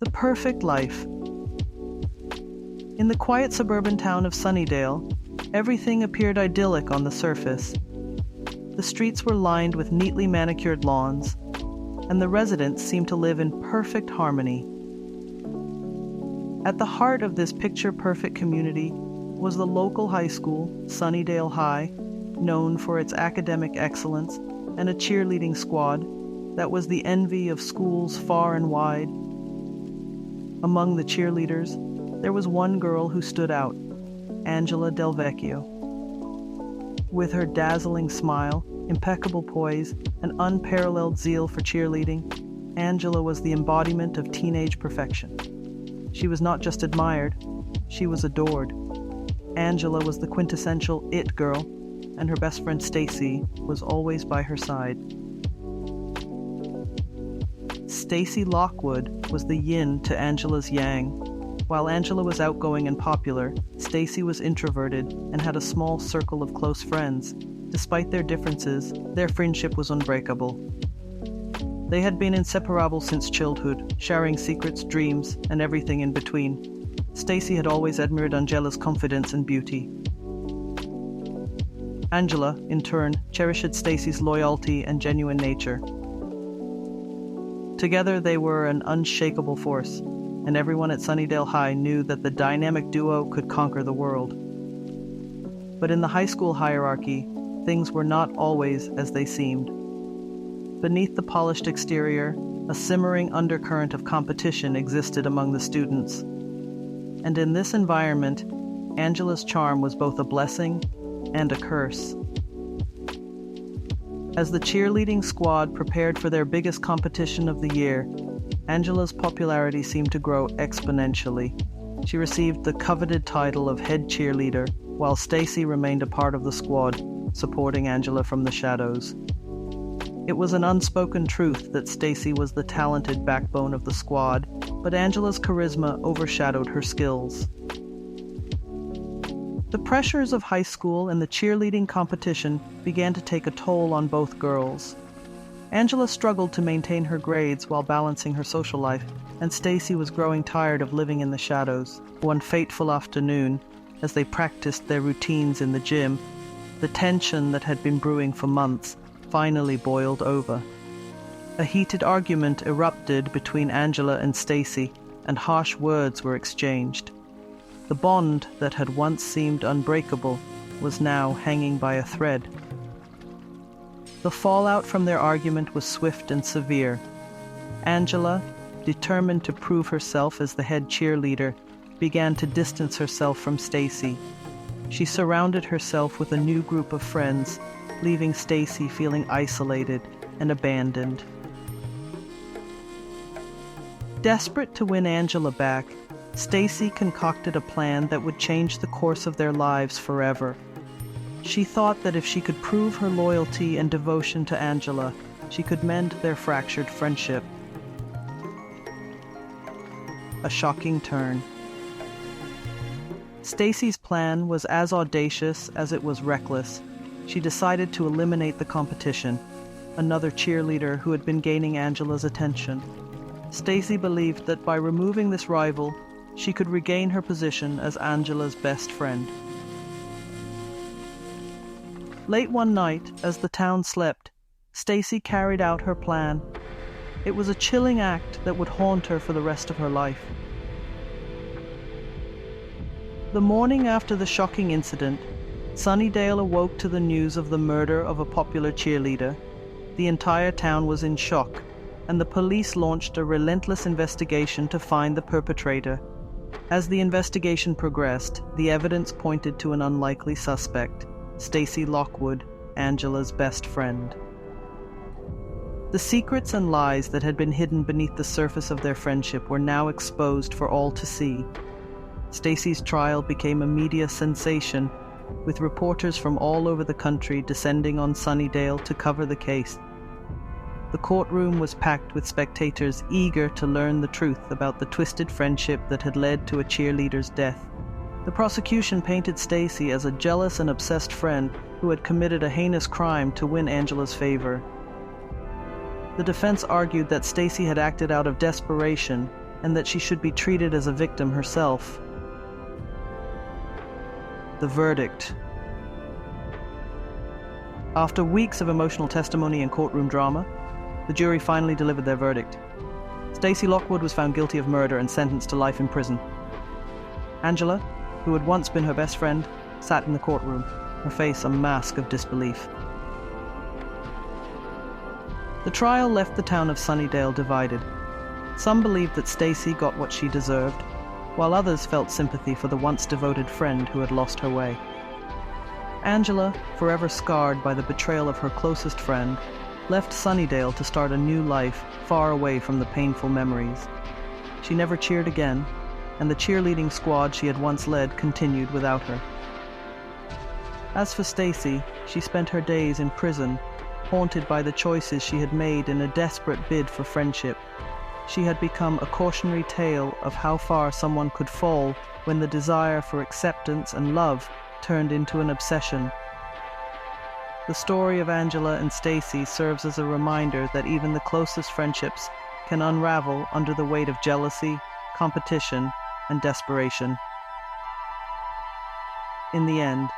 The perfect life. In the quiet suburban town of Sunnydale, everything appeared idyllic on the surface. The streets were lined with neatly manicured lawns, and the residents seemed to live in perfect harmony. At the heart of this picture-perfect community was the local high school, Sunnydale High, known for its academic excellence and a cheerleading squad that was the envy of schools far and wide. Among the cheerleaders, there was one girl who stood out, Angela Del Vecchio. With her dazzling smile, impeccable poise, and unparalleled zeal for cheerleading, Angela was the embodiment of teenage perfection. She was not just admired, she was adored. Angela was the quintessential it girl, and her best friend Stacy was always by her side. Stacy Lockwood was the yin to Angela's yang. While Angela was outgoing and popular, Stacy was introverted and had a small circle of close friends. Despite their differences, their friendship was unbreakable. They had been inseparable since childhood, sharing secrets, dreams, and everything in between. Stacy had always admired Angela's confidence and beauty. Angela, in turn, cherished Stacy's loyalty and genuine nature. Together they were an unshakable force, and everyone at Sunnydale High knew that the dynamic duo could conquer the world. But in the high school hierarchy, things were not always as they seemed. Beneath the polished exterior, a simmering undercurrent of competition existed among the students. And in this environment, Angela's charm was both a blessing and a curse. As the cheerleading squad prepared for their biggest competition of the year, Angela's popularity seemed to grow exponentially. She received the coveted title of head cheerleader, while Stacy remained a part of the squad, supporting Angela from the shadows. It was an unspoken truth that Stacy was the talented backbone of the squad, but Angela's charisma overshadowed her skills. The pressures of high school and the cheerleading competition began to take a toll on both girls. Angela struggled to maintain her grades while balancing her social life, and Stacy was growing tired of living in the shadows. One fateful afternoon, as they practiced their routines in the gym, the tension that had been brewing for months finally boiled over. A heated argument erupted between Angela and Stacy, and harsh words were exchanged. The bond that had once seemed unbreakable was now hanging by a thread. The fallout from their argument was swift and severe. Angela, determined to prove herself as the head cheerleader, began to distance herself from Stacy. She surrounded herself with a new group of friends, leaving Stacy feeling isolated and abandoned. Desperate to win Angela back, Stacy concocted a plan that would change the course of their lives forever. She thought that if she could prove her loyalty and devotion to Angela, she could mend their fractured friendship. A shocking turn. Stacy's plan was as audacious as it was reckless. She decided to eliminate the competition, another cheerleader who had been gaining Angela's attention. Stacy believed that by removing this rival, she could regain her position as Angela's best friend. Late one night, as the town slept, Stacy carried out her plan. It was a chilling act that would haunt her for the rest of her life. The morning after the shocking incident, Sunnydale awoke to the news of the murder of a popular cheerleader. The entire town was in shock, and the police launched a relentless investigation to find the perpetrator. As the investigation progressed, the evidence pointed to an unlikely suspect, Stacy Lockwood, Angela's best friend. The secrets and lies that had been hidden beneath the surface of their friendship were now exposed for all to see. Stacy's trial became a media sensation, with reporters from all over the country descending on Sunnydale to cover the case. The courtroom was packed with spectators eager to learn the truth about the twisted friendship that had led to a cheerleader's death. The prosecution painted Stacy as a jealous and obsessed friend who had committed a heinous crime to win Angela's favor. The defense argued that Stacy had acted out of desperation, and that she should be treated as a victim herself. The verdict. After weeks of emotional testimony and courtroom drama, the jury finally delivered their verdict. Stacey Lockwood was found guilty of murder and sentenced to life in prison. Angela, who had once been her best friend, sat in the courtroom, her face a mask of disbelief. The trial left the town of Sunnydale divided. Some believed that Stacey got what she deserved, while others felt sympathy for the once devoted friend who had lost her way. Angela, forever scarred by the betrayal of her closest friend, left Sunnydale to start a new life far away from the painful memories. She never cheered again, and the cheerleading squad she had once led continued without her. As for Stacey, she spent her days in prison, haunted by the choices she had made in a desperate bid for friendship. She had become a cautionary tale of how far someone could fall when the desire for acceptance and love turned into an obsession. The story of Angela and Stacey serves as a reminder that even the closest friendships can unravel under the weight of jealousy, competition, and desperation. In the end,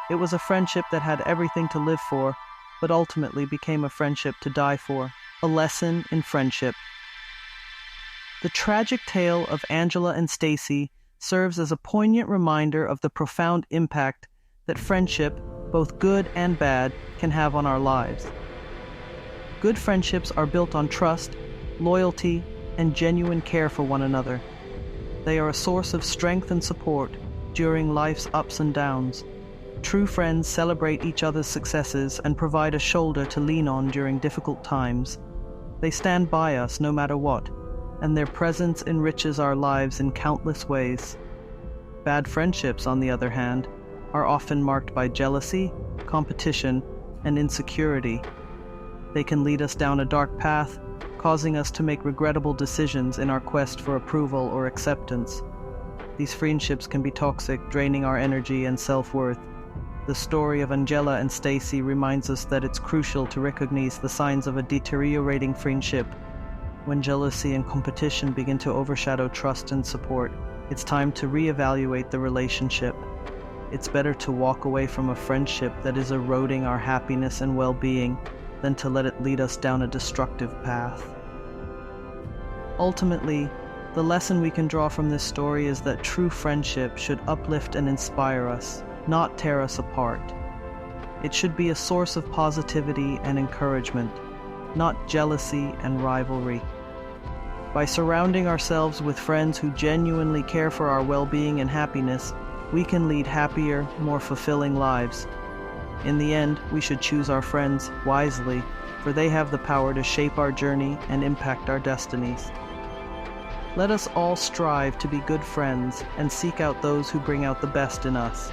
it was a friendship that had everything to live for, but ultimately became a friendship to die for. A lesson in friendship. The tragic tale of Angela and Stacey serves as a poignant reminder of the profound impact that friendship, both good and bad, can have on our lives. Good friendships are built on trust, loyalty, and genuine care for one another. They are a source of strength and support during life's ups and downs. True friends celebrate each other's successes and provide a shoulder to lean on during difficult times. They stand by us no matter what, and their presence enriches our lives in countless ways. Bad friendships, on the other hand, are often marked by jealousy, competition, and insecurity. They can lead us down a dark path, causing us to make regrettable decisions in our quest for approval or acceptance. These friendships can be toxic, draining our energy and self-worth. The story of Angela and Stacey reminds us that it's crucial to recognize the signs of a deteriorating friendship. When jealousy and competition begin to overshadow trust and support, it's time to reevaluate the relationship. It's better to walk away from a friendship that is eroding our happiness and well-being than to let it lead us down a destructive path. Ultimately, the lesson we can draw from this story is that true friendship should uplift and inspire us, not tear us apart. It should be a source of positivity and encouragement, not jealousy and rivalry. By surrounding ourselves with friends who genuinely care for our well-being and happiness, we can lead happier, more fulfilling lives. In the end, we should choose our friends wisely, for they have the power to shape our journey and impact our destinies. Let us all strive to be good friends and seek out those who bring out the best in us.